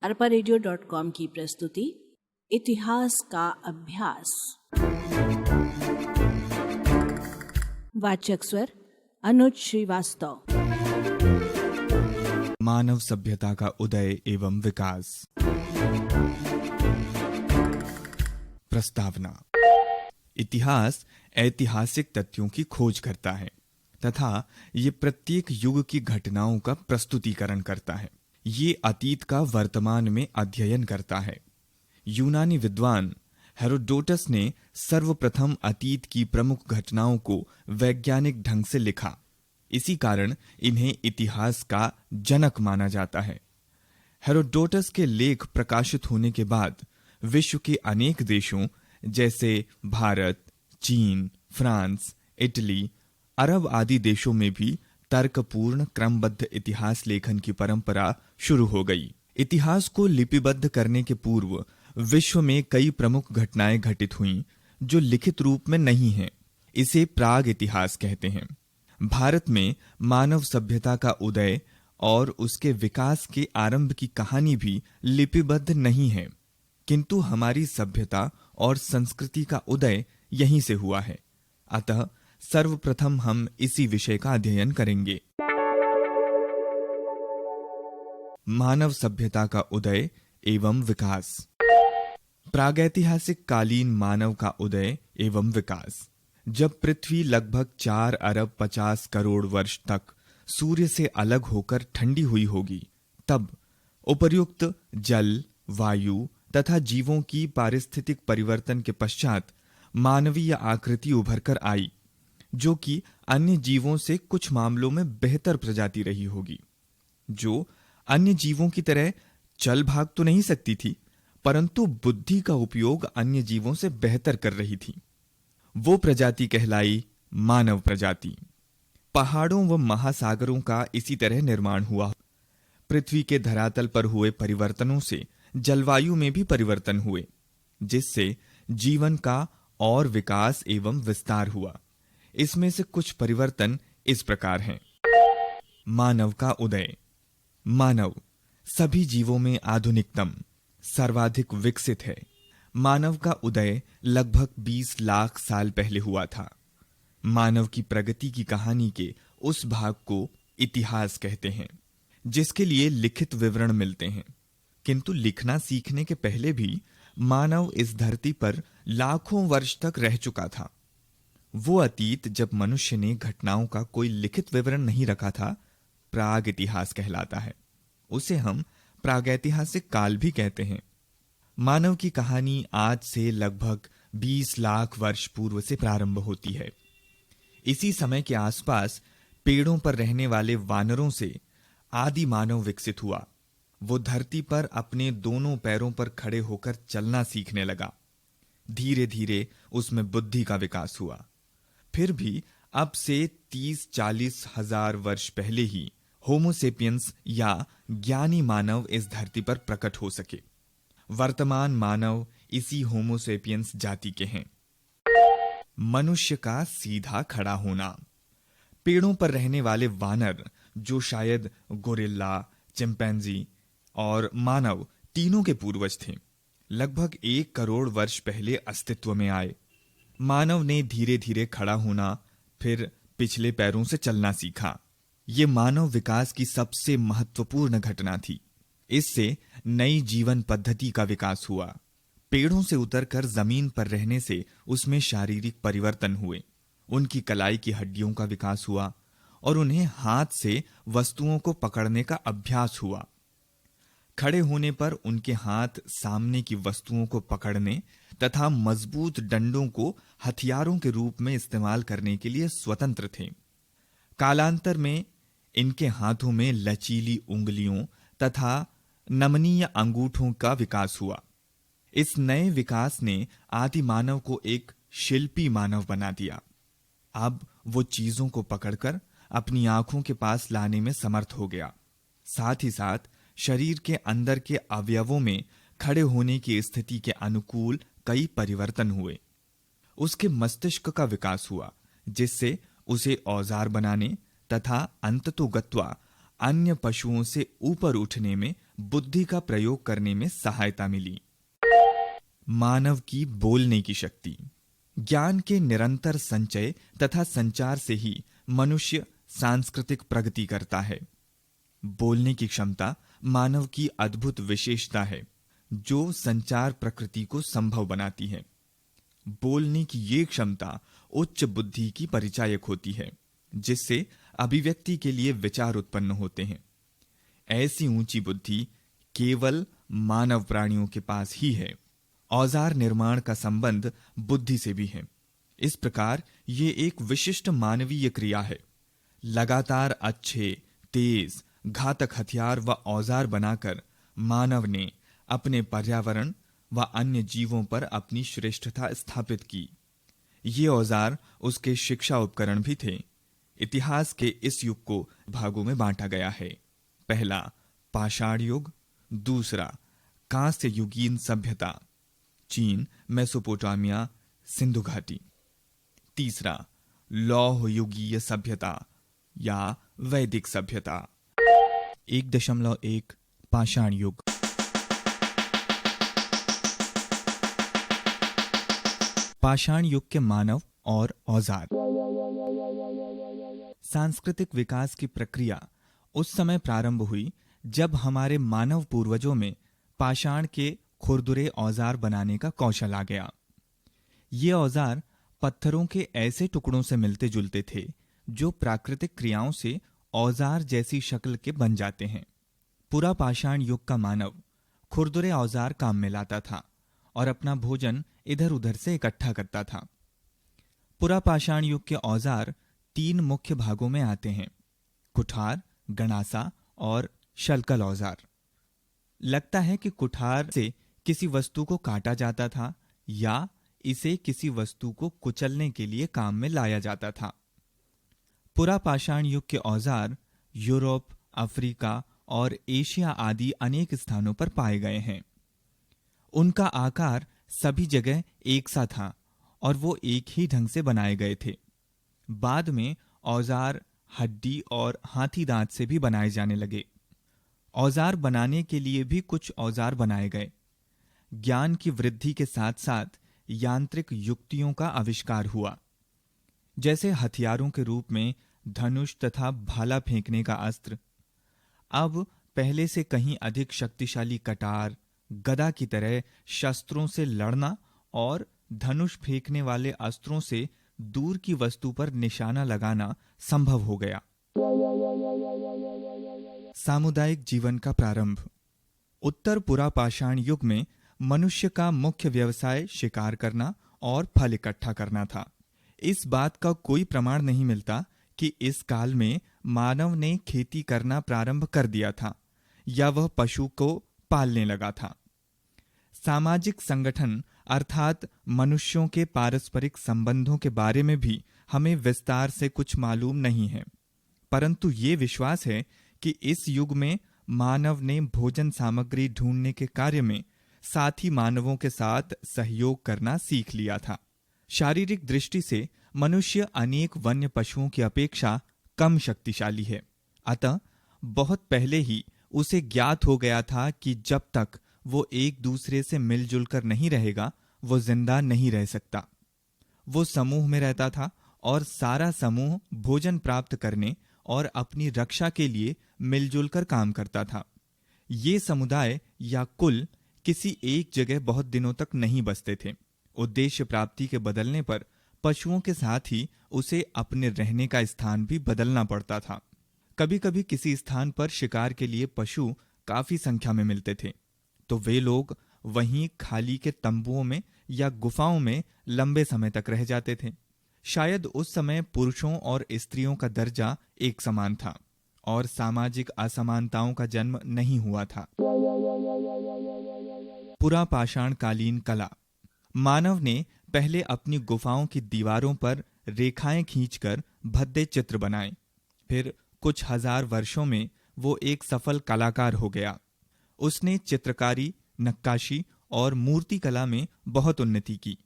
arparadio.com की प्रस्तुति इतिहास का अभ्यास। वाचक स्वर अनुज श्रीवास्तव। मानव सभ्यता का उदय एवं विकास। प्रस्तावना। इतिहास ऐतिहासिक तथ्यों की खोज करता है तथा ये प्रत्येक युग की घटनाओं का प्रस्तुतिकरण करता है। ये अतीत का वर्तमान में अध्ययन करता है। यूनानी विद्वान हेरोडोटस ने सर्वप्रथम अतीत की प्रमुख घटनाओं को वैज्ञानिक ढंग से लिखा। इसी कारण इन्हें इतिहास का जनक माना जाता है। हेरोडोटस के लेख प्रकाशित होने के बाद विश्व के अनेक देशों जैसे भारत, चीन, फ्रांस, इटली, अरब आदि देशों में भी तर्कपूर्ण क्रमबद्ध इतिहास लेखन की परंपरा शुरू हो गई। इतिहास को लिपिबद्ध करने के पूर्व विश्व में कई प्रमुख घटनाएं घटित हुईं जो लिखित रूप में नहीं हैं। इसे प्राग इतिहास कहते हैं। भारत में मानव सभ्यता का उदय और उसके विकास के आरंभ की कहानी भी लिपिबद्ध नहीं है, किंतु हमारी सभ्यता और संस्कृति का उदय यहीं से हुआ है। अतः सर्वप्रथम हम इसी विषय का अध्ययन करेंगे। मानव सभ्यता का उदय एवं विकास। प्रागैतिहासिक कालीन मानव का उदय एवं विकास। जब पृथ्वी लगभग 4 अरब 50 करोड़ वर्ष तक सूर्य से अलग होकर ठंडी हुई होगी, तब उपर्युक्त जल, वायु तथा जीवों की पारिस्थितिक परिवर्तन के पश्चात मानवीय आकृति उभर कर आई, जो कि अन्य जीवों से कुछ मामलों में बेहतर प्रजाति रही होगी, जो अन्य जीवों की तरह चल भाग तो नहीं सकती थी, परंतु बुद्धि का उपयोग अन्य जीवों से बेहतर कर रही थी। वो प्रजाति कहलाई मानव प्रजाति। पहाड़ों व महासागरों का इसी तरह निर्माण हुआ। पृथ्वी के धरातल पर हुए परिवर्तनों से जलवायु में भी परिवर्तन हुए, जिससे जीवन का और विकास एवं विस्तार हुआ। इसमें से कुछ परिवर्तन इस प्रकार हैं। मानव का उदय। मानव सभी जीवों में आधुनिकतम, सर्वाधिक विकसित है। मानव का उदय लगभग 20 लाख साल पहले हुआ था। मानव की प्रगति की कहानी के उस भाग को इतिहास कहते हैं, जिसके लिए लिखित विवरण मिलते हैं। किंतु लिखना सीखने के पहले भी मानव इस धरती पर लाखों वर्ष तक रह चुका था। वो अतीत जब मनुष्य ने घटनाओं का कोई लिखित विवरण नहीं रखा था, प्राग इतिहास कहलाता है। उसे हम प्रागैतिहासिक काल भी कहते हैं। मानव की कहानी आज से लगभग 20 लाख वर्ष पूर्व से प्रारंभ होती है। इसी समय के आसपास पेड़ों पर रहने वाले वानरों से आदि मानव विकसित हुआ। वो धरती पर अपने दोनों पैरों पर खड़े होकर चलना सीखने लगा। धीरे धीरे उसमें बुद्धि का विकास हुआ। फिर भी अब से 30-40 हजार वर्ष पहले ही होमोसेपियंस या ज्ञानी मानव इस धरती पर प्रकट हो सके। वर्तमान मानव इसी होमोसेपियंस जाति के हैं। मनुष्य का सीधा खड़ा होना। पेड़ों पर रहने वाले वानर, जो शायद गोरिल्ला, चिंपैंजी और मानव तीनों के पूर्वज थे, लगभग 1 करोड़ वर्ष पहले अस्तित्व में आए। मानव ने धीरे धीरे खड़ा होना, फिर पिछले पैरों से चलना सीखा। ये मानव विकास की सबसे महत्वपूर्ण घटना थी। इससे नई जीवन पद्धति का विकास हुआ। पेड़ों से उतरकर जमीन पर रहने से उसमें शारीरिक परिवर्तन हुए। उनकी कलाई की हड्डियों का विकास हुआ और उन्हें हाथ से वस्तुओं को पकड़ने का अभ्यास हुआ। खड़े होने पर उनके हाथ सामने की वस्तुओं को पकड़ने तथा मजबूत डंडों को हथियारों के रूप में इस्तेमाल करने के लिए स्वतंत्र थे। कालांतर में इनके हाथों में लचीली उंगलियों तथा नमनीय अंगूठों का विकास हुआ। इस नए विकास ने आदि मानव को एक शिल्पी मानव बना दिया। अब वो चीजों को पकड़कर अपनी आंखों के पास लाने में समर्थ हो गया। साथ ही साथ शरीर के अंदर के अवयवों में खड़े होने की स्थिति के अनुकूल कई परिवर्तन हुए। उसके मस्तिष्क का विकास हुआ, जिससे उसे औजार बनाने तथा अंततोगत्वा अन्य पशुओं से ऊपर उठने में बुद्धि का प्रयोग करने में सहायता मिली। मानव की बोलने की शक्ति। ज्ञान के निरंतर संचय तथा संचार से ही मनुष्य सांस्कृतिक प्रगति करता है। बोलने की क्षमता मानव की अद्भुत विशेषता है जो संचार प्रकृति को संभव बनाती है। बोलने की ये क्षमता उच्च बुद्धि की परिचायक होती है जिससे अभिव्यक्ति के लिए विचार उत्पन्न होते हैं। ऐसी ऊंची बुद्धि केवल मानव प्राणियों के पास ही है। औजार निर्माण का संबंध बुद्धि से भी है। इस प्रकार ये एक विशिष्ट मानवीय क्रिया है। लगातार अच्छे, तेज, घातक हथियार व औजार बनाकर मानव ने अपने पर्यावरण व अन्य जीवों पर अपनी श्रेष्ठता स्थापित की। ये औजार उसके शिक्षा उपकरण भी थे। इतिहास के इस युग को भागों में बांटा गया है। पहला पाषाण युग, दूसरा कांस्य युगीन सभ्यता, चीन, मेसोपोटामिया, सिंधु घाटी, तीसरा लौह युगीय सभ्यता या वैदिक सभ्यता। 1.1 पाषाण युग। पाषाण युग के मानव और औजार। सांस्कृतिक विकास की प्रक्रिया उस समय प्रारंभ हुई जब हमारे मानव पूर्वजों में पाषाण के खुरदुरे औजार बनाने का कौशल आ गया। ये औजार पत्थरों के ऐसे टुकड़ों से मिलते जुलते थे जो प्राकृतिक क्रियाओं से औजार जैसी शक्ल के बन जाते हैं। पूरा पाषाण युग का मानव खुरदुरे औजार काम में लाता था और अपना भोजन इधर उधर से इकट्ठा करता था। पूरा पाषाण युग के औजार 3 मुख्य भागों में आते हैं: कुठार, गणासा और शल्कल औजार। लगता है कि कुठार से किसी वस्तु को काटा जाता था या इसे किसी वस्तु को कुचलने के लिए काम में लाया जाता था। पूरा पाषाण युग के औजार यूरोप, अफ्रीका और एशिया आदि अनेक स्थानों पर पाए गए हैं। उनका आकार सभी जगह एक सा था और वो एक ही ढंग से बनाए गए थे। बाद में औजार हड्डी और हाथी दांत से भी बनाए जाने लगे। औजार बनाने के लिए भी कुछ औजार बनाए गए। ज्ञान की वृद्धि के साथ साथ यांत्रिक युक्तियों का आविष्कार हुआ, जैसे हथियारों के रूप में धनुष तथा भाला फेंकने का अस्त्र। अब पहले से कहीं अधिक शक्तिशाली कटार, गदा की तरह शस्त्रों से लड़ना और धनुष फेंकने वाले अस्त्रों से दूर की वस्तु पर निशाना लगाना संभव हो गया। सामुदायिक जीवन का प्रारंभ। उत्तर पुरा पाषाण युग में मनुष्य का मुख्य व्यवसाय शिकार करना और फल इकट्ठा करना था। इस बात का कोई प्रमाण नहीं मिलता कि इस काल में मानव ने खेती करना प्रारंभ कर दिया था या वह पशु को पालने लगा था। सामाजिक संगठन अर्थात मनुष्यों के पारस्परिक संबंधों के बारे में भी हमें विस्तार से कुछ मालूम नहीं है, परंतु ये विश्वास है कि इस युग में मानव ने भोजन सामग्री ढूंढने के कार्य में साथी मानवों के साथ सहयोग करना सीख लिया था। शारीरिक दृष्टि से मनुष्य अनेक वन्य पशुओं की अपेक्षा कम शक्तिशाली है, अतः बहुत पहले ही उसे ज्ञात हो गया था कि जब तक वो एक दूसरे से मिलजुल कर नहीं रहेगा वो जिंदा नहीं रह सकता। वो समूह में रहता था और सारा समूह भोजन प्राप्त करने और अपनी रक्षा के लिए मिलजुल कर काम करता था। ये समुदाय या कुल किसी एक जगह बहुत दिनों तक नहीं बसते थे। उद्देश्य प्राप्ति के बदलने पर पशुओं के साथ ही उसे अपने रहने का स्थान भी बदलना पड़ता था। कभी कभी किसी स्थान पर शिकार के लिए पशु काफी संख्या में मिलते थे तो वे लोग वहीं खाली के तंबुओं में या गुफाओं में लंबे समय तक रह जाते थे। शायद उस समय पुरुषों और स्त्रियों का दर्जा एक समान था और सामाजिक असमानताओं का जन्म नहीं हुआ था। पुरा पाषाण कालीन कला। मानव ने पहले अपनी गुफाओं की दीवारों पर रेखाएं खींचकर भद्दे चित्र बनाए। फिर कुछ हजार वर्षों में वो एक सफल कलाकार हो गया। उसने चित्रकारी, नक्काशी और मूर्ति कला में बहुत उन्नति की।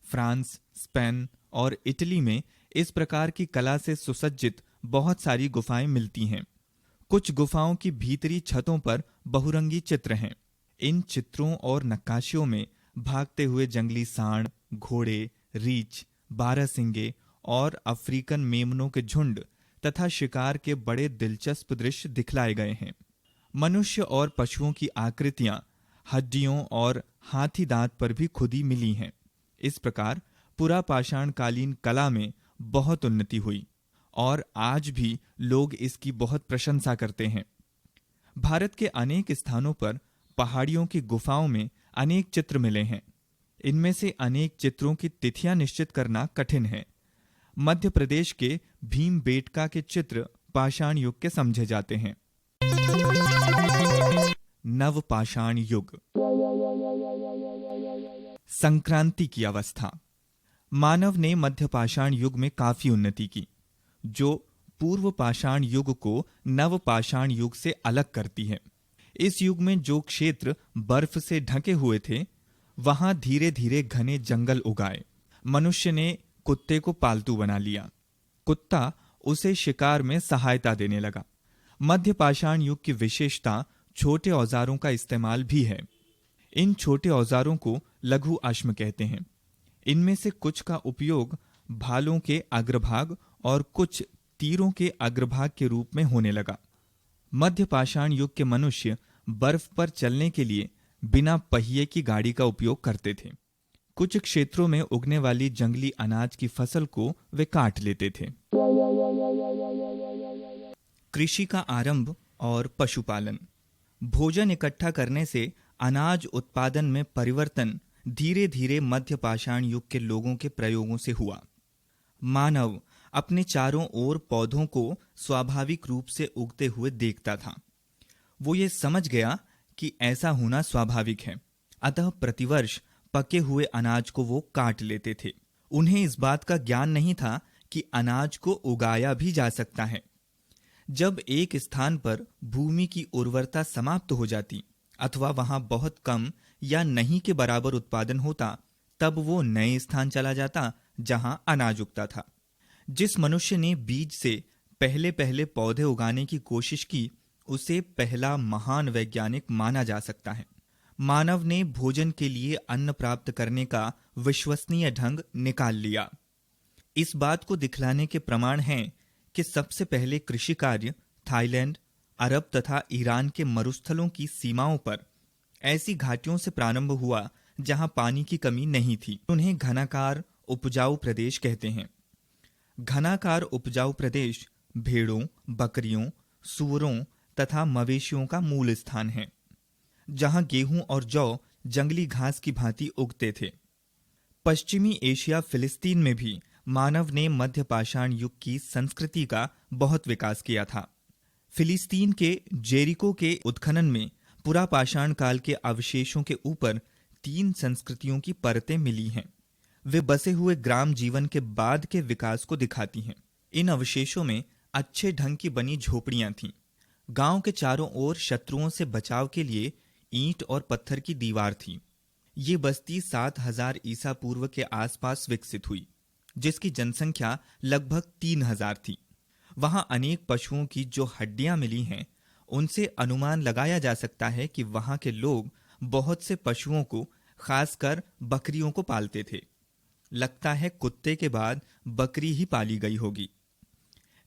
फ्रांस, स्पेन और इटली में इस प्रकार की कला से सुसज्जित बहुत सारी गुफाएं मिलती हैं। कुछ गुफाओं की भीतरी छतों पर बहुरंगी चित्र हैं। इन चित्रों और नक्काशियों में भागते हुए जंगली सांड, घोड़े, रीछ, बारहसिंगे और अफ्रीकन मेमनों के झुंड तथा शिकार के बड़े दिलचस्प दृश्य दिखलाए गए हैं। मनुष्य और पशुओं की आकृतियां हड्डियों और हाथी दांत पर भी खुदी मिली हैं। इस प्रकार पुरापाषाणकालीन कला में बहुत उन्नति हुई और आज भी लोग इसकी बहुत प्रशंसा करते हैं। भारत के अनेक स्थानों पर पहाड़ियों की गुफाओं में अनेक चित्र मिले हैं। इनमें से अनेक चित्रों की तिथियां निश्चित करना कठिन है। मध्य प्रदेश के भीमबेटका के चित्र पाषाण युग के समझे जाते हैं। नवपाषाण युग, संक्रांति की अवस्था। मानव ने मध्य पाषाण युग में काफी उन्नति की, जो पूर्व पाषाण युग को नवपाषाण युग से अलग करती है। इस युग में जो क्षेत्र बर्फ से ढके हुए थे, वहां धीरे धीरे घने जंगल उगाए। मनुष्य ने कुत्ते को पालतू बना लिया। कुत्ता उसे शिकार में सहायता देने लगा। मध्य पाषाण युग की विशेषता छोटे औजारों का इस्तेमाल भी है। इन छोटे औजारों को लघु अश्म कहते हैं। इनमें से कुछ का उपयोग भालों के अग्रभाग और कुछ तीरों के अग्रभाग के रूप में होने लगा। मध्य पाषाण युग के मनुष्य बर्फ पर चलने के लिए बिना पहिए की गाड़ी का उपयोग करते थे। कुछ क्षेत्रों में उगने वाली जंगली अनाज की फसल को वे काट लेते थे। कृषि का आरंभ और पशुपालन। भोजन इकट्ठा करने से अनाज उत्पादन में परिवर्तन धीरे धीरे मध्य पाषाण युग के लोगों के प्रयोगों से हुआ। मानव अपने चारों ओर पौधों को स्वाभाविक रूप से उगते हुए देखता था। वो ये समझ गया कि ऐसा होना स्वाभाविक है, अतः प्रतिवर्ष पके हुए अनाज को वो काट लेते थे। उन्हें इस बात का ज्ञान नहीं था कि अनाज को उगाया भी जा सकता है। जब एक स्थान पर भूमि की उर्वरता समाप्त हो जाती अथवा वहां बहुत कम या नहीं के बराबर उत्पादन होता, तब वो नए स्थान चला जाता जहां अनाज उगता था। जिस मनुष्य ने बीज से पहले पहले पौधे उगाने की कोशिश की, उसे पहला महान वैज्ञानिक माना जा सकता है। मानव ने भोजन के लिए अन्न प्राप्त करने का विश्वसनीय ढंग निकाल लिया। इस बात को दिखलाने के प्रमाण हैं कि सबसे पहले कृषि कार्य थाईलैंड, अरब तथा ईरान के मरुस्थलों की सीमाओं पर ऐसी घाटियों से प्रारंभ हुआ जहां पानी की कमी नहीं थी। उन्हें घनाकार उपजाऊ प्रदेश कहते हैं। घनाकार उपजाऊ प्रदेश भेड़ों, बकरियों, सूअरों तथा मवेशियों का मूल स्थान है, जहां गेहूं और जौ जंगली घास की भांति उगते थे। पश्चिमी एशिया फिलिस्तीन में भी मानव ने मध्य पाषाण युग की संस्कृति का बहुत विकास किया था। फिलिस्तीन के जेरिको के उत्खनन में पुरापाषाण काल के अवशेषों के ऊपर 3 संस्कृतियों की परतें मिली हैं। वे बसे हुए ग्राम जीवन के बाद के विकास को दिखाती हैं। इन अवशेषों में अच्छे ढंग की बनी झोपड़ियां थीं। गांव के चारों ओर शत्रुओं से बचाव के लिए ईंट और पत्थर की दीवार थी। ये बस्ती 7000 ईसा पूर्व के आसपास विकसित हुई, जिसकी जनसंख्या लगभग 3000 थी। वहां अनेक पशुओं की जो हड्डियां मिली हैं, उनसे अनुमान लगाया जा सकता है कि वहां के लोग बहुत से पशुओं को, खासकर बकरियों को पालते थे। लगता है कुत्ते के बाद बकरी ही पाली गई होगी।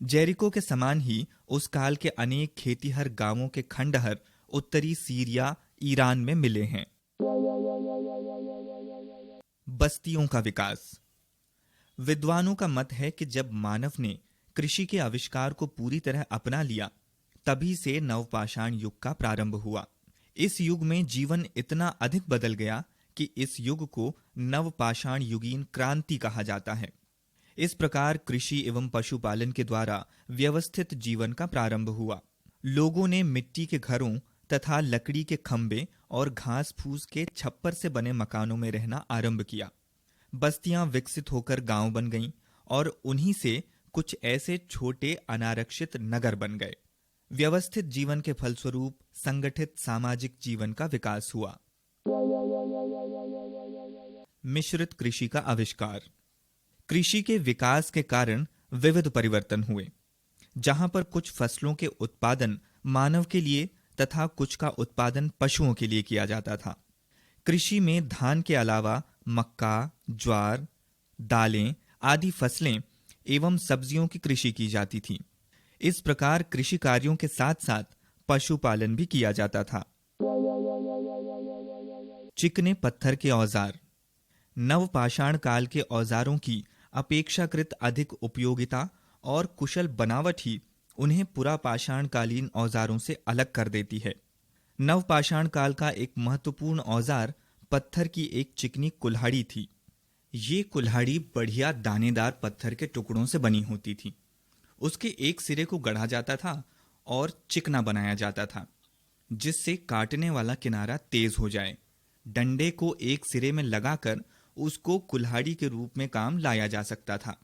जेरिको के समान ही उस काल के अनेक खेतीहर गांवों के खंडहर उत्तरी सीरिया, ईरान में मिले हैं। बस्तियों का विकास। विद्वानों का मत है कि जब मानव ने कृषि के आविष्कार को पूरी तरह अपना लिया, तभी से नवपाषाण युग का प्रारंभ हुआ। इस युग में जीवन इतना अधिक बदल गया कि इस युग को नवपाषाण युगीन क्रांति कहा जाता है। इस प्रकार कृषि एवं पशुपालन के द्वारा व्यवस्थित जीवन का प्रारंभ हुआ। लोगों ने मिट्टी के घरों तथा लकड़ी के खंभे और घास फूस के छप्पर से बने मकानों में रहना आरंभ किया। बस्तियां विकसित होकर गांव बन गईं और उन्हीं से कुछ ऐसे छोटे अनारक्षित नगर बन गए। व्यवस्थित जीवन के फलस्वरूप संगठित सामाजिक जीवन का विकास हुआ। मिश्रित कृषि का आविष्कार। कृषि के विकास के कारण विविध परिवर्तन हुए। जहां पर कुछ फसलों के उत्पादन मानव के लिए तथा कुछ का उत्पादन पशुओं के लिए किया जाता था। कृषि में धान के अलावा मक्का, ज्वार, दालें आदि फसलें एवं सब्जियों की कृषि की जाती थी। इस प्रकार कृषि कार्यों के साथ साथ पशुपालन भी किया जाता था। चिकने पत्थर के औजार। नवपाषाण काल के औजारों की अपेक्षाकृत अधिक उपयोगिता और कुशल बनावट ही उन्हें पुरापाषाण कालीन औजारों से अलग कर देती है। नवपाषाण काल का एक महत्वपूर्ण औजार पत्थर की एक चिकनी कुल्हाड़ी थी। ये कुल्हाड़ी बढ़िया दानेदार पत्थर के टुकड़ों से बनी होती थी। उसके एक सिरे को गढ़ा जाता था और चिकना बनाया जाता था, जिससे काटने वाला किनारा तेज हो जाए। डंडे को एक सिरे में लगाकर उसको कुल्हाड़ी के रूप में काम लाया जा सकता था।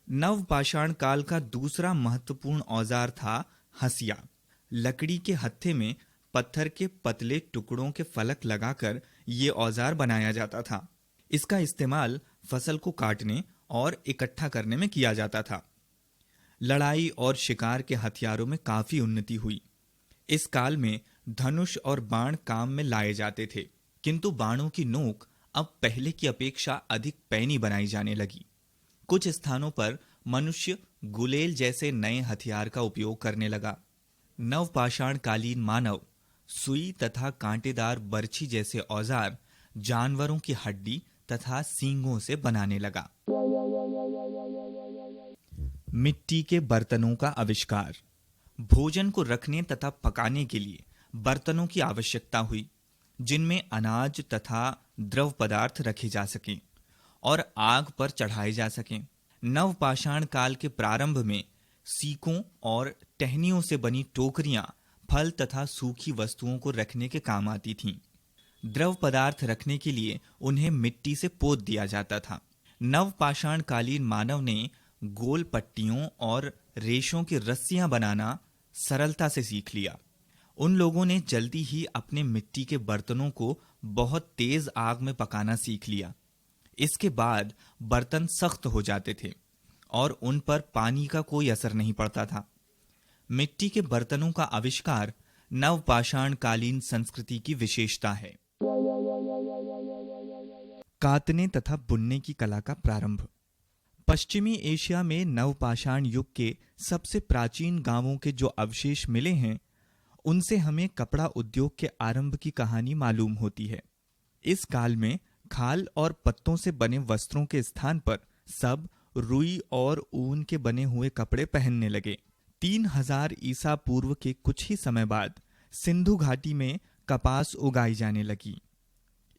नवपाषाण काल का दूसरा महत्वपूर्ण औजार था हंसिया। लकड़ी के हत्थे में पत्थर के पतले टुकड़ों के फलक लगाकर ये औजार बनाया जाता था। इसका इस्तेमाल फसल को काटने और इकट्ठा करने में किया जाता था। लड़ाई और शिकार के हथियारों में काफी उन्नति हुई। इस काल में धनुष और बाण काम में लाए जाते थे, किंतु बाणों की नोक अब पहले की अपेक्षा अधिक पैनी बनाई जाने लगी। कुछ स्थानों पर मनुष्य गुलेल जैसे नए हथियार का उपयोग करने लगा। नवपाषाण कालीन मानव सुई तथा कांटेदार बर्छी जैसे औजार जानवरों की हड्डी तथा सींगों से बनाने लगा। मिट्टी के बर्तनों का आविष्कार। भोजन को रखने तथा पकाने के लिए बर्तनों की आवश्यकता हुई, जिनमें अनाज तथा द्रव पदार्थ रखे जा सकें और आग पर चढ़ाए जा सकें। नवपाषाण काल के प्रारंभ में सीकों और टहनियों से बनी टोकरियां फल तथा सूखी वस्तुओं को रखने के काम आती थीं। द्रव पदार्थ रखने के लिए उन्हें मिट्टी से पोत दिया जाता था। नवपाषाण कालीन मानव ने गोल पट्टियों और रेशों की रस्सियां बनाना सरलता से सीख लिया। उन लोगों ने जल्दी ही अपने मिट्टी के बर्तनों को बहुत तेज आग में पकाना सीख लिया। इसके बाद बर्तन सख्त हो जाते थे और उन पर पानी का कोई असर नहीं पड़ता था। मिट्टी के बर्तनों का आविष्कार नवपाषाण कालीन संस्कृति की विशेषता है। कातने तथा बुनने की कला का प्रारंभ। पश्चिमी एशिया में नवपाषाण युग के सबसे प्राचीन गांवों के जो अवशेष मिले हैं, उनसे हमें कपड़ा उद्योग के आरंभ की कहानी मालूम होती है। इस काल में खाल और पत्तों से बने वस्त्रों के स्थान पर सब रुई और ऊन के बने हुए कपड़े पहनने लगे। 3000 ईसा पूर्व के कुछ ही समय बाद सिंधु घाटी में कपास उगाई जाने लगी।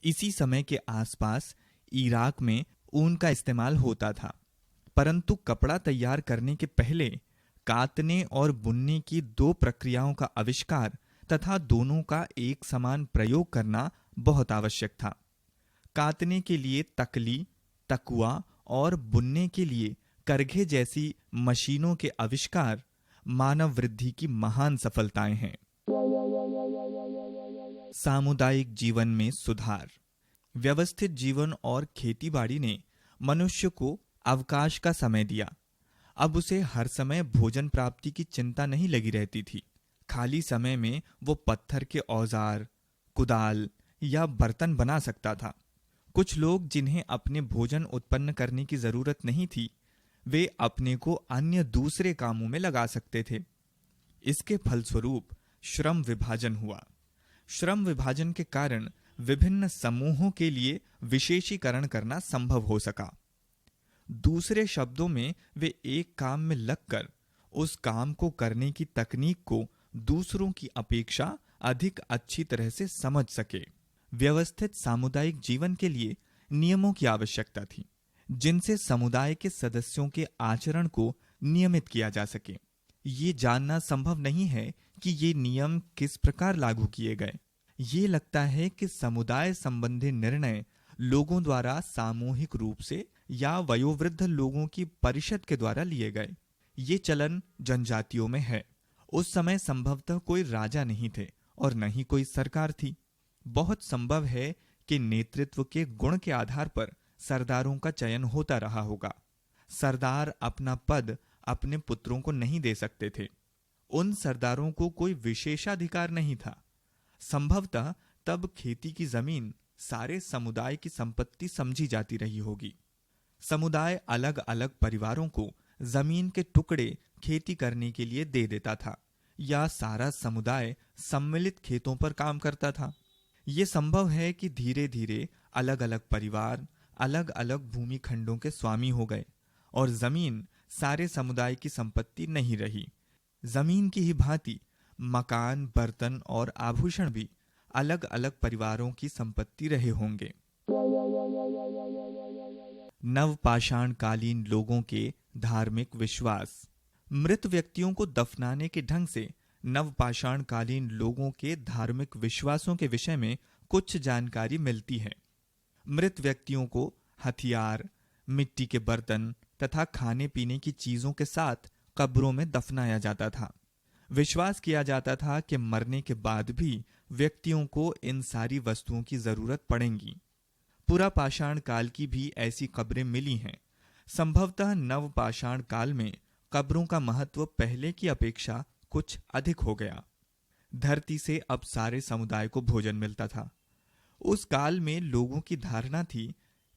इसी समय के आसपास इराक में ऊन का इस्तेमाल होता था, परंतु कपड़ा तैयार करने के पहले कातने और बुनने की दो प्रक्रियाओं का आविष्कार तथा दोनों का एक समान प्रयोग करना बहुत आवश्यक था। कातने के लिए तकली, तकुआ और बुनने के लिए करघे जैसी मशीनों के आविष्कार मानव वृद्धि की महान सफलताएं हैं। सामुदायिक जीवन में सुधार। व्यवस्थित जीवन और खेतीबाड़ी ने मनुष्य को अवकाश का समय दिया। अब उसे हर समय भोजन प्राप्ति की चिंता नहीं लगी रहती थी। खाली समय में वो पत्थर के औजार, कुदाल या बर्तन बना सकता था। कुछ लोग जिन्हें अपने भोजन उत्पन्न करने की जरूरत नहीं थी, वे अपने को अन्य दूसरे कामों में लगा सकते थे। इसके फलस्वरूप श्रम विभाजन हुआ। श्रम विभाजन के कारण विभिन्न समूहों के लिए विशेषीकरण करना संभव हो सका। दूसरे शब्दों में वे एक काम में लगकर उस काम को करने की तकनीक को दूसरों की अपेक्षा अधिक अच्छी तरह से समझ सके। व्यवस्थित सामुदायिक जीवन के लिए नियमों की आवश्यकता थी, जिनसे समुदाय के सदस्यों के आचरण को नियमित किया जा सके। ये जानना संभव नहीं है कि ये नियम किस प्रकार लागू किए गए। ये लगता है कि समुदाय संबंधी निर्णय लोगों द्वारा सामूहिक रूप से या वयोवृद्ध लोगों की परिषद के द्वारा लिए गए। ये चलन जनजातियों में है। उस समय संभवतः कोई राजा नहीं थे और न ही कोई सरकार थी। बहुत संभव है कि नेतृत्व के गुण के आधार पर सरदारों का चयन होता रहा होगा। सरदार अपना पद अपने पुत्रों को नहीं दे सकते थे। उन सरदारों को कोई विशेषाधिकार नहीं था। संभवतः तब खेती की जमीन सारे समुदाय की संपत्ति समझी जाती रही होगी। समुदाय अलग अलग परिवारों को जमीन के टुकड़े खेती करने के लिए दे देता था, या सारा समुदाय सम्मिलित खेतों पर काम करता था। ये संभव है कि धीरे धीरे अलग अलग परिवार अलग अलग भूमि खंडों के स्वामी हो गए और जमीन सारे समुदाय की संपत्ति नहीं रही। जमीन की ही भांति मकान, बर्तन और आभूषण भी अलग अलग परिवारों की संपत्ति रहे होंगे। नवपाषाण कालीन लोगों के धार्मिक विश्वास। मृत व्यक्तियों को दफनाने के ढंग से नवपाषाण कालीन लोगों के धार्मिक विश्वासों के विषय में कुछ जानकारी मिलती है। मृत व्यक्तियों को हथियार, मिट्टी के बर्तन तथा खाने पीने की चीजों के साथ कब्रों में दफनाया जाता था। विश्वास किया जाता था कि मरने के बाद भी व्यक्तियों को इन सारी वस्तुओं की जरूरत पड़ेगी। पुरापाषाण काल की भी ऐसी कब्रें मिली हैं। संभवतः नवपाषाण काल में कब्रों का महत्व पहले की अपेक्षा कुछ अधिक हो गया। धरती से अब सारे समुदाय को भोजन मिलता था। उस काल में लोगों की धारणा थी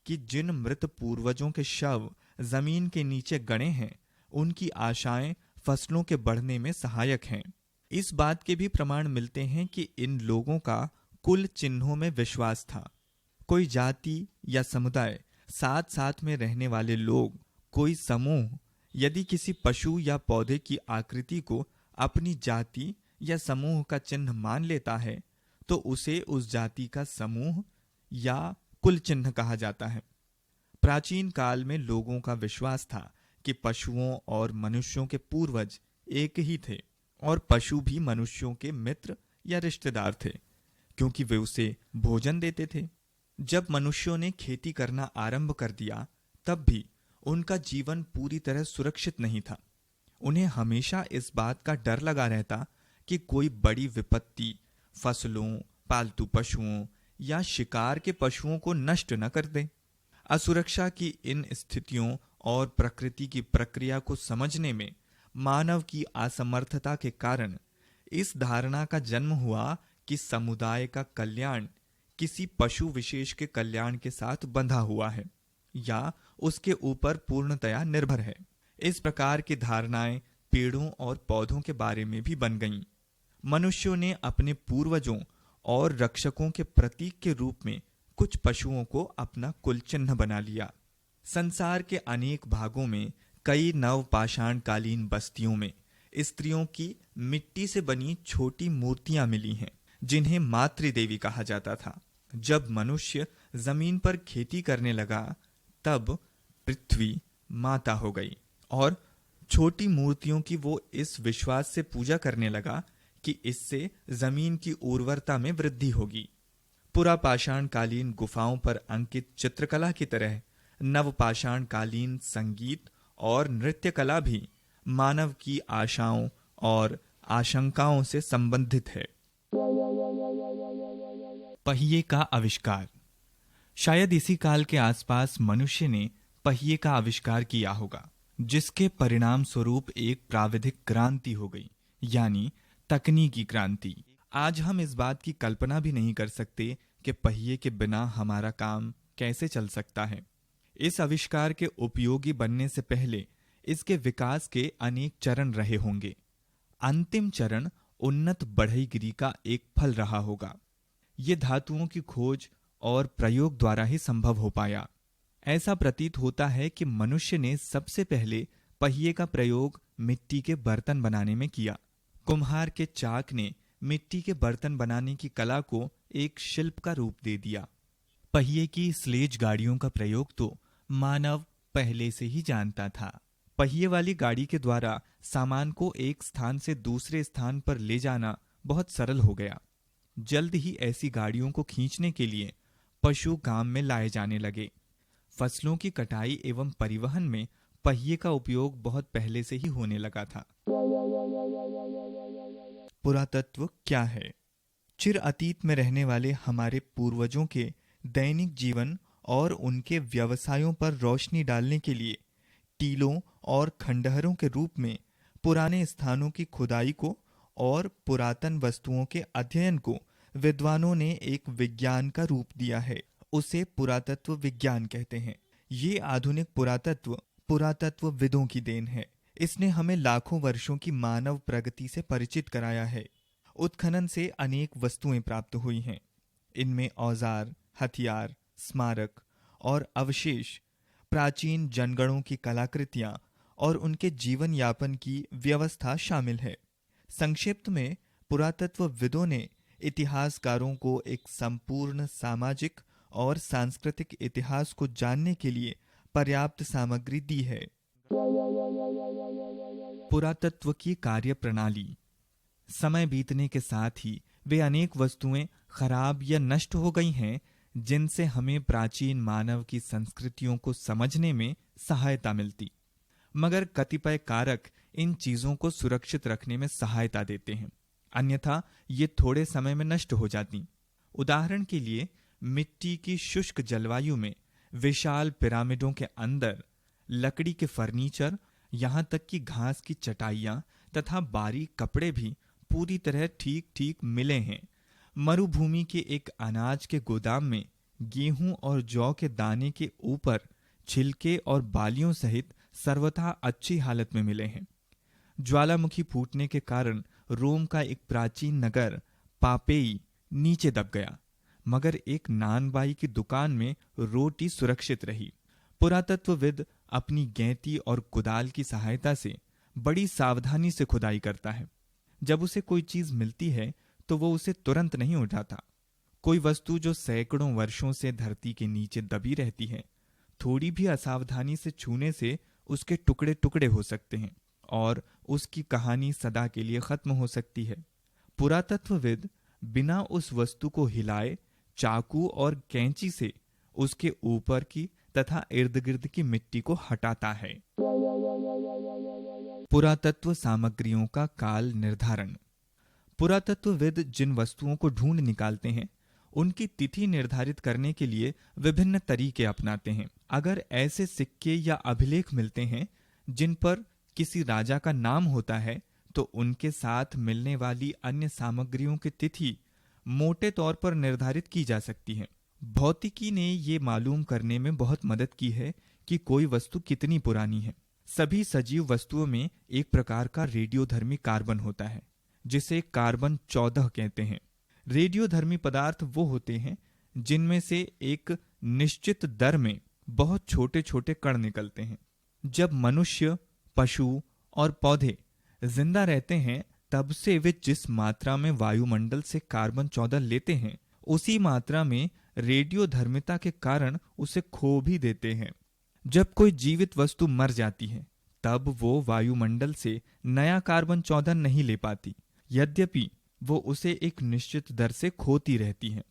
कि जिन मृत पूर्वजों के शव जमीन के नीचे गड़े हैं, उनकी आशाएं फसलों के बढ़ने में सहायक हैं। इस बात के भी प्रमाण मिलते हैं कि इन लोगों का कुल चिन्हों में विश्वास था। कोई जाति या समुदाय, साथ साथ में रहने वाले लोग, कोई समूह यदि किसी पशु या पौधे की आकृति को अपनी जाति या समूह का चिन्ह मान लेता है, तो उसे उस जाति का समूह या कुल चिन्ह कहा जाता है। प्राचीन काल में लोगों का विश्वास था कि पशुओं और मनुष्यों के पूर्वज एक ही थे और पशु भी मनुष्यों के मित्र या रिश्तेदार थे, क्योंकि वे उसे भोजन देते थे। जब मनुष्यों ने खेती करना आरंभ कर दिया, तब भी उनका जीवन पूरी तरह सुरक्षित नहीं था। उन्हें हमेशा इस बात का डर लगा रहता कि कोई बड़ी विपत्ति फसलों, पालतू पशुओं या शिकार के पशुओं को नष्ट न कर दे। असुरक्षा की इन स्थितियों और प्रकृति की प्रक्रिया को समझने में मानव की असमर्थता के कारण इस धारणा का जन्म हुआ कि समुदाय का कल्याण किसी पशु विशेष के कल्याण के साथ बंधा हुआ है या उसके ऊपर पूर्णतया निर्भर है। इस प्रकार की धारणाएं पेड़ों और पौधों के बारे में भी बन गईं। मनुष्यों ने अपने पूर्वजों और रक्षकों के प्रतीक के रूप में कुछ पशुओं को अपना कुल चिन्ह बना लिया। संसार के अनेक भागों में कई नवपाषाण कालीन बस्तियों में स्त्रियों की मिट्टी से बनी छोटी मूर्तियां मिली हैं, जिन्हें मातृदेवी कहा जाता था। जब मनुष्य जमीन पर खेती करने लगा, तब पृथ्वी माता हो गई और छोटी मूर्तियों की वो इस विश्वास से पूजा करने लगा कि इससे जमीन की उर्वरता में वृद्धि होगी। पुरापाषाण कालीन गुफाओं पर अंकित चित्रकला की तरह नवपाषाण कालीन संगीत और नृत्य कला भी मानव की आशाओं और आशंकाओं से संबंधित है। पहिए का आविष्कार। शायद इसी काल के आसपास मनुष्य ने पहिए का आविष्कार किया होगा, जिसके परिणाम स्वरूप एक प्राविधिक क्रांति हो गई, यानी तकनीकी क्रांति। आज हम इस बात की कल्पना भी नहीं कर सकते कि पहिए के बिना हमारा काम कैसे चल सकता है। इस आविष्कार के उपयोगी बनने से पहले इसके विकास के अनेक चरण रहे होंगे। अंतिम चरण उन्नत बढ़ईगिरी का एक फल रहा होगा। ये धातुओं की खोज और प्रयोग द्वारा ही संभव हो पाया। ऐसा प्रतीत होता है कि मनुष्य ने सबसे पहले पहिए का प्रयोग मिट्टी के बर्तन बनाने में किया। कुम्हार के चाक ने मिट्टी के बर्तन बनाने की कला को एक शिल्प का रूप दे दिया। पहिए की स्लेज गाड़ियों का प्रयोग तो मानव पहले से ही जानता था। पहिए वाली गाड़ी के द्वारा सामान को एक स्थान से दूसरे स्थान पर ले जाना बहुत सरल हो गया। जल्द ही ऐसी गाड़ियों को खींचने के लिए पशु काम में लाए जाने लगे। फसलों की कटाई एवं परिवहन में पहिए का उपयोग बहुत पहले से ही होने लगा था। पुरातत्व क्या है? चिर अतीत में रहने वाले हमारे पूर्वजों के दैनिक जीवन और उनके व्यवसायों पर रोशनी डालने के लिए टीलों और खंडहरों के रूप में पुराने स्थानों की खुदाई को और पुरातन वस्तुओं के अध्ययन को विद्वानों ने एक विज्ञान का रूप दिया है। उसे पुरातत्व विज्ञान कहते हैं। ये आधुनिक पुरातत्वविदों की देन है। इसने हमें लाखों वर्षों की मानव प्रगति से परिचित कराया है। उत्खनन से अनेक वस्तुएं प्राप्त हुई हैं। इनमें औजार, हथियार, स्मारक और अवशेष, प्राचीन जनगणों की कलाकृतियां और उनके जीवन यापन की व्यवस्था शामिल है। संक्षिप्त में, पुरातत्वविदों ने इतिहासकारों को एक संपूर्ण सामाजिक और सांस्कृतिक इतिहास को जानने के लिए पर्याप्त सामग्री दी है। पुरातत्व की कार्य प्रणाली। समय बीतने के साथ ही वे अनेक वस्तुएं खराब या नष्ट हो गई हैं, जिनसे हमें प्राचीन मानव की संस्कृतियों को समझने में सहायता मिलती। मगर कतिपय कारक इन चीजों को सुरक्षित रखने में सहायता देते हैं, अन्यथा ये थोड़े समय में नष्ट हो जाती। उदाहरण के लिए, मिट्टी की शुष्क जलवायु में विशाल पिरामिडों के अंदर लकड़ी के फर्नीचर, यहां तक कि घास की चटाइयां तथा बारीक कपड़े भी पूरी तरह ठीक ठीक मिले हैं। मरुभूमि के एक अनाज के गोदाम में गेहूं और जौ के दाने के ऊपर छिलके और बालियों सहित सर्वथा अच्छी हालत में मिले हैं। ज्वालामुखी फूटने के कारण रोम का एक प्राचीन नगर पापेई नीचे दब गया, मगर एक नानबाई की दुकान में रोटी सुरक्षित रही। पुरातत्वविद अपनी गैंती और कुदाल की सहायता से बड़ी सावधानी से खुदाई करता है। जब उसे कोई चीज मिलती है तो वो उसे तुरंत नहीं उठाता। कोई वस्तु जो सैकड़ों वर्षों से धरती के नीचे दबी रहती है, थोड़ी भी असावधानी से छूने से उसके टुकड़े टुकड़े हो सकते हैं और उसकी कहानी सदा के लिए खत्म हो सकती है। पुरातत्वविद बिना उस वस्तु को हिलाए चाकू और कैंची से उसके ऊपर की तथा इर्द गिर्द की मिट्टी को हटाता है। पुरातत्व सामग्रियों का काल निर्धारण। पुरातत्वविद जिन वस्तुओं को ढूंढ निकालते हैं, उनकी तिथि निर्धारित करने के लिए विभिन्न तरीके अपनाते हैं। अगर ऐसे सिक्के या अभिलेख मिलते हैं जिन पर किसी राजा का नाम होता है, तो उनके साथ मिलने वाली अन्य सामग्रियों की तिथि मोटे तौर पर निर्धारित की जा सकती है। भौतिकी ने ये मालूम करने में बहुत मदद की है कि कोई वस्तु कितनी पुरानी है। सभी सजीव वस्तुओं में एक प्रकार का रेडियोधर्मी कार्बन होता है, जिसे कार्बन 14 कहते हैं। रेडियोधर्मी पदार्थ वो होते हैं जिनमें से एक निश्चित दर में बहुत छोटे छोटे कण निकलते हैं। जब मनुष्य, पशु और पौधे जिंदा रहते हैं, तब से वे जिस मात्रा में वायुमंडल से कार्बन 14 लेते हैं, उसी मात्रा में रेडियोधर्मिता के कारण उसे खो भी देते हैं। जब कोई जीवित वस्तु मर जाती है, तब वो वायुमंडल से नया कार्बन 14 नहीं ले पाती, यद्यपि वो उसे एक निश्चित दर से खोती रहती है।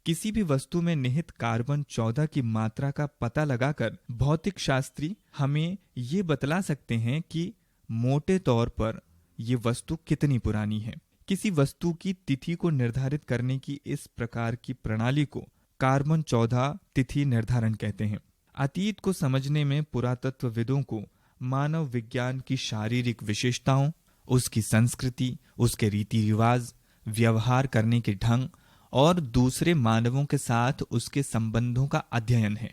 किसी भी वस्तु में निहित कार्बन 14 की मात्रा का पता लगाकर भौतिक शास्त्री हमें ये बतला सकते हैं कि मोटे तौर पर ये वस्तु कितनी पुरानी है। किसी वस्तु की तिथि को निर्धारित करने की इस प्रकार की प्रणाली को कार्बन 14 तिथि निर्धारण कहते हैं। अतीत को समझने में पुरातत्वविदों को मानव विज्ञान की शारीरिक विशेषताओं, उसकी संस्कृति, उसके रीति रिवाज, व्यवहार करने के ढंग और दूसरे मानवों के साथ उसके संबंधों का अध्ययन है।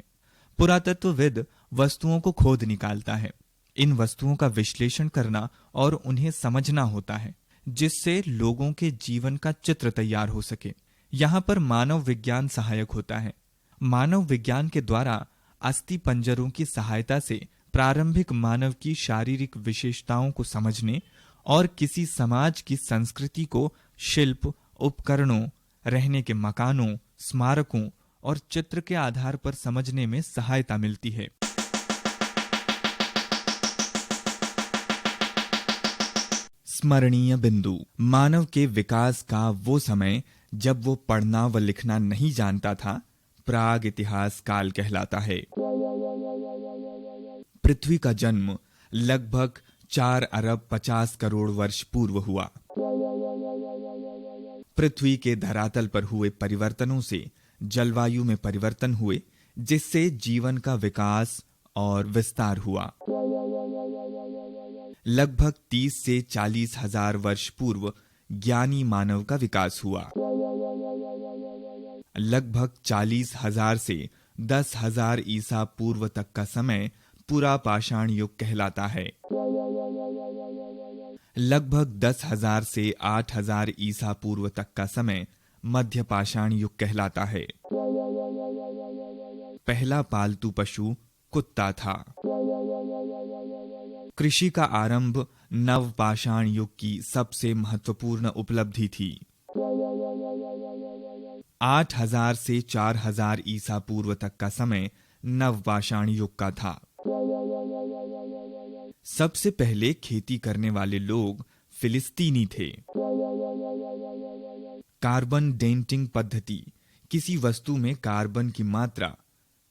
पुरातत्वविद वस्तुओं को खोद निकालता है। इन वस्तुओं का विश्लेषण करना और उन्हें समझना होता है, जिससे लोगों के जीवन का चित्र तैयार हो सके। यहाँ पर मानव विज्ञान सहायक होता है। मानव विज्ञान के द्वारा अस्थि पंजरों की सहायता से प्रारंभिक मानव की शारीरिक विशेषताओं को समझने और किसी समाज की संस्कृति को शिल्प, उपकरणों, रहने के मकानों, स्मारकों और चित्र के आधार पर समझने में सहायता मिलती है। स्मरणीय बिंदु। मानव के विकास का वो समय जब वो पढ़ना व लिखना नहीं जानता था, प्राग इतिहास काल कहलाता है। पृथ्वी का जन्म लगभग 4 अरब 50 करोड़ वर्ष पूर्व हुआ। पृथ्वी के धरातल पर हुए परिवर्तनों से जलवायु में परिवर्तन हुए, जिससे जीवन का विकास और विस्तार हुआ। लगभग 30 से 40 हजार वर्ष पूर्व ज्ञानी मानव का विकास हुआ। लगभग 40,000 से 10,000 ईसा पूर्व तक का समय पुरा पाषाण युग कहलाता है। लगभग 10,000 से 8,000 ईसा पूर्व तक का समय मध्य पाषाण युग कहलाता है। पहला पालतू पशु कुत्ता था। कृषि का आरंभ नव पाषाण युग की सबसे महत्वपूर्ण उपलब्धि थी। 8,000 से 4,000 ईसा पूर्व तक का समय नव पाषाण युग का था। सबसे पहले खेती करने वाले लोग फिलिस्तीनी थे। कार्बन डेटिंग पद्धति किसी वस्तु में कार्बन की मात्रा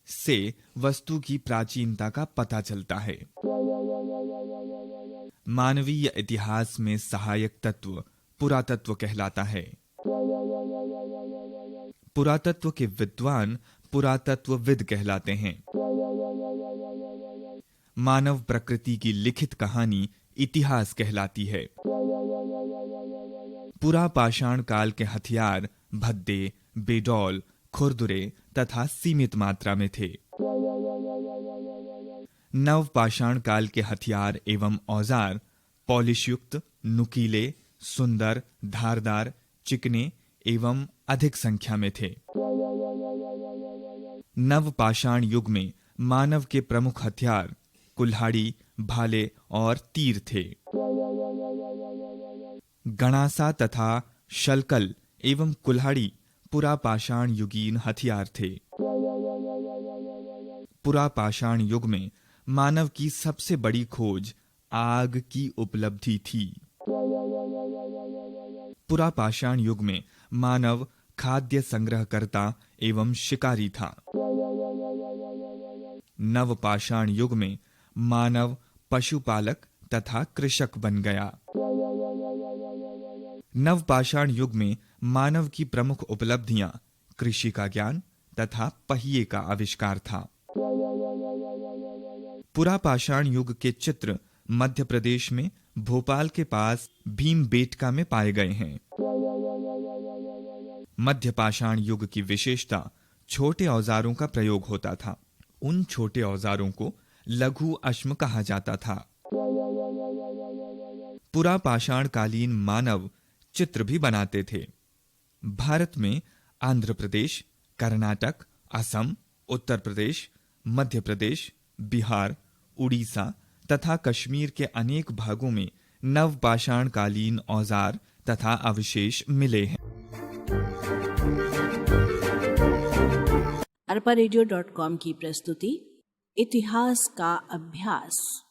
से वस्तु की प्राचीनता का पता चलता है। मानवीय इतिहास में सहायक तत्व पुरातत्व कहलाता है। पुरातत्व के विद्वान पुरातत्वविद कहलाते हैं। मानव प्रकृति की लिखित कहानी इतिहास कहलाती है। पुरा पाषाण काल के हथियार भद्दे, बेडौल, खुरदुरे तथा सीमित मात्रा में थे। नव पाषाण काल के हथियार एवं औजार पॉलिश युक्त, नुकीले, सुंदर, धारदार, चिकने एवं अधिक संख्या में थे। नव पाषाण युग में मानव के प्रमुख हथियार कुल्हाड़ी, भाले और तीर थे। गणासा तथा शलकल एवं कुल्हाड़ी पुरा पाषाण युगीन हथियार थे। पुरा पाषाण युग में मानव की सबसे बड़ी खोज आग की उपलब्धि थी। पुरा पाषाण युग में मानव खाद्य संग्रहकर्ता एवं शिकारी था। नव पाषाण युग में मानव पशुपालक तथा कृषक बन गया। नव पाषाण युग में मानव की प्रमुख उपलब्धियां कृषि का ज्ञान तथा पहिए का आविष्कार था। पुरा पाषाण युग के चित्र मध्य प्रदेश में भोपाल के पास भीमबेटका में पाए गए हैं। मध्य पाषाण युग की विशेषता छोटे औजारों का प्रयोग होता था। उन छोटे औजारों को लघु अश्म कहा जाता था। पुरा पाषाण कालीन मानव चित्र भी बनाते थे। भारत में आंध्र प्रदेश, कर्नाटक, असम, उत्तर प्रदेश, मध्य प्रदेश, बिहार, उड़ीसा तथा कश्मीर के अनेक भागों में नव पाषाण कालीन औजार तथा अवशेष मिले हैं। arparedio.com की प्रस्तुति इतिहास का अभ्यास।